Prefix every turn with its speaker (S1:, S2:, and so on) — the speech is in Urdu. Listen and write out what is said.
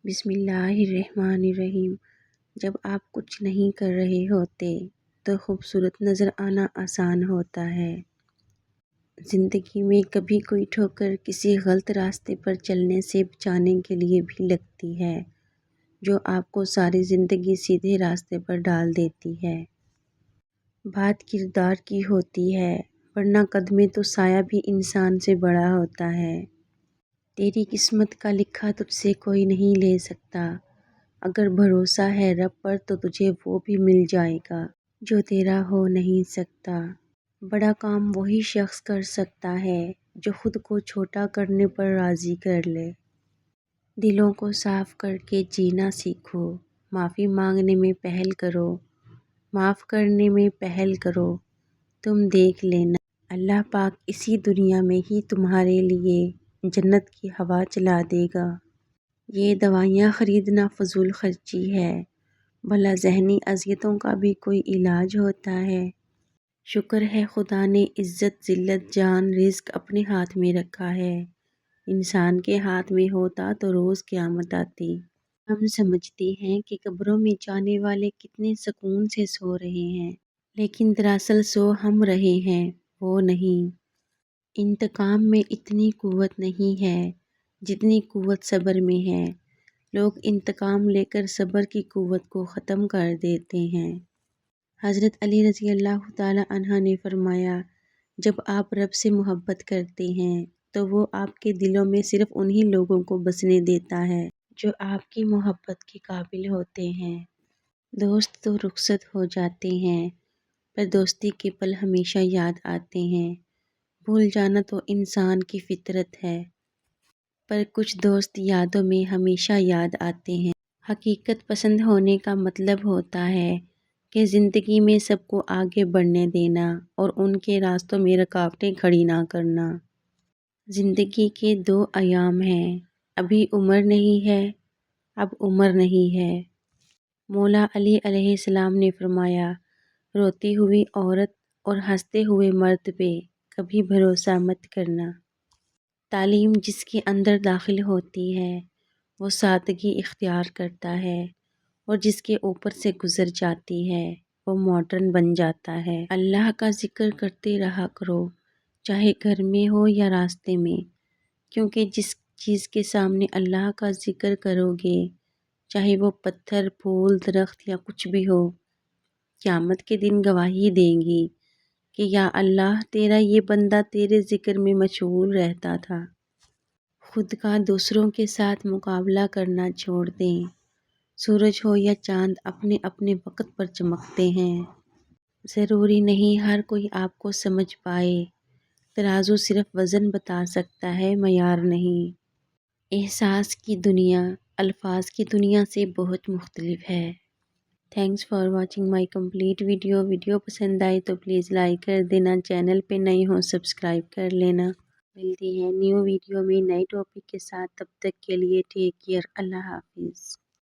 S1: بسم اللہ الرحمن الرحیم۔ جب آپ کچھ نہیں کر رہے ہوتے تو خوبصورت نظر آنا آسان ہوتا ہے۔ زندگی میں کبھی کوئی ٹھوکر کسی غلط راستے پر چلنے سے بچانے کے لیے بھی لگتی ہے، جو آپ کو ساری زندگی سیدھے راستے پر ڈال دیتی ہے۔ بات کردار کی ہوتی ہے، ورنہ قدمے تو سایہ بھی انسان سے بڑا ہوتا ہے۔ تیری قسمت کا لکھا تجھ سے کوئی نہیں لے سکتا، اگر بھروسہ ہے رب پر تو تجھے وہ بھی مل جائے گا جو تیرا ہو نہیں سکتا۔ بڑا کام وہی شخص کر سکتا ہے جو خود کو چھوٹا کرنے پر راضی کر لے۔ دلوں کو صاف کر کے جینا سیکھو، معافی مانگنے میں پہل کرو، معاف کرنے میں پہل کرو، تم دیکھ لینا اللہ پاک اسی دنیا میں ہی تمہارے لیے جنت کی ہوا چلا دے گا۔ یہ دوائیاں خریدنا فضول خرچی ہے، بھلا ذہنی اذیتوں کا بھی کوئی علاج ہوتا ہے۔ شکر ہے خدا نے عزت ذلت جان رزق اپنے ہاتھ میں رکھا ہے، انسان کے ہاتھ میں ہوتا تو روز قیامت آتی۔ ہم سمجھتے ہیں کہ قبروں میں جانے والے کتنے سکون سے سو رہے ہیں، لیکن دراصل سو ہم رہے ہیں، وہ نہیں۔ انتقام میں اتنی قوت نہیں ہے جتنی قوت صبر میں ہے، لوگ انتقام لے کر صبر کی قوت کو ختم کر دیتے ہیں۔ حضرت علی رضی اللہ تعالی عنہ نے فرمایا، جب آپ رب سے محبت کرتے ہیں تو وہ آپ کے دلوں میں صرف انہی لوگوں کو بسنے دیتا ہے جو آپ کی محبت کے قابل ہوتے ہیں۔ دوست تو رخصت ہو جاتے ہیں، پر دوستی کے پل ہمیشہ یاد آتے ہیں۔ بھول جانا تو انسان کی فطرت ہے، پر کچھ دوست یادوں میں ہمیشہ یاد آتے ہیں۔ حقیقت پسند ہونے کا مطلب ہوتا ہے کہ زندگی میں سب کو آگے بڑھنے دینا اور ان کے راستوں میں رکاوٹیں کھڑی نہ کرنا۔ زندگی کے دو ایام ہیں، ابھی عمر نہیں ہے، اب عمر نہیں ہے۔ مولا علی علیہ السلام نے فرمایا، روتی ہوئی عورت اور ہنستے ہوئے مرد پہ کبھی بھروسہ مت کرنا۔ تعلیم جس کے اندر داخل ہوتی ہے وہ سادگی اختیار کرتا ہے، اور جس کے اوپر سے گزر جاتی ہے وہ ماڈرن بن جاتا ہے۔ اللہ کا ذکر کرتے رہا کرو، چاہے گھر میں ہو یا راستے میں، کیونکہ جس چیز کے سامنے اللہ کا ذکر کرو گے، چاہے وہ پتھر پھول درخت یا کچھ بھی ہو، قیامت کے دن گواہی دیں گی کہ یا اللہ تیرا یہ بندہ تیرے ذکر میں مشغول رہتا تھا۔ خود کا دوسروں کے ساتھ مقابلہ کرنا چھوڑ دیں، سورج ہو یا چاند اپنے اپنے وقت پر چمکتے ہیں۔ ضروری نہیں ہر کوئی آپ کو سمجھ پائے، ترازو صرف وزن بتا سکتا ہے، معیار نہیں۔ احساس کی دنیا الفاظ کی دنیا سے بہت مختلف ہے۔ Thanks for watching my complete video پسند آئی تو پلیز لائک کر دینا، چینل پہ نئے ہو سبسکرائب کر لینا۔ ملتی ہیں نیو ویڈیو میں نئے ٹاپک کے ساتھ، تب تک کے لیے ٹیک کیئر، اللہ حافظ۔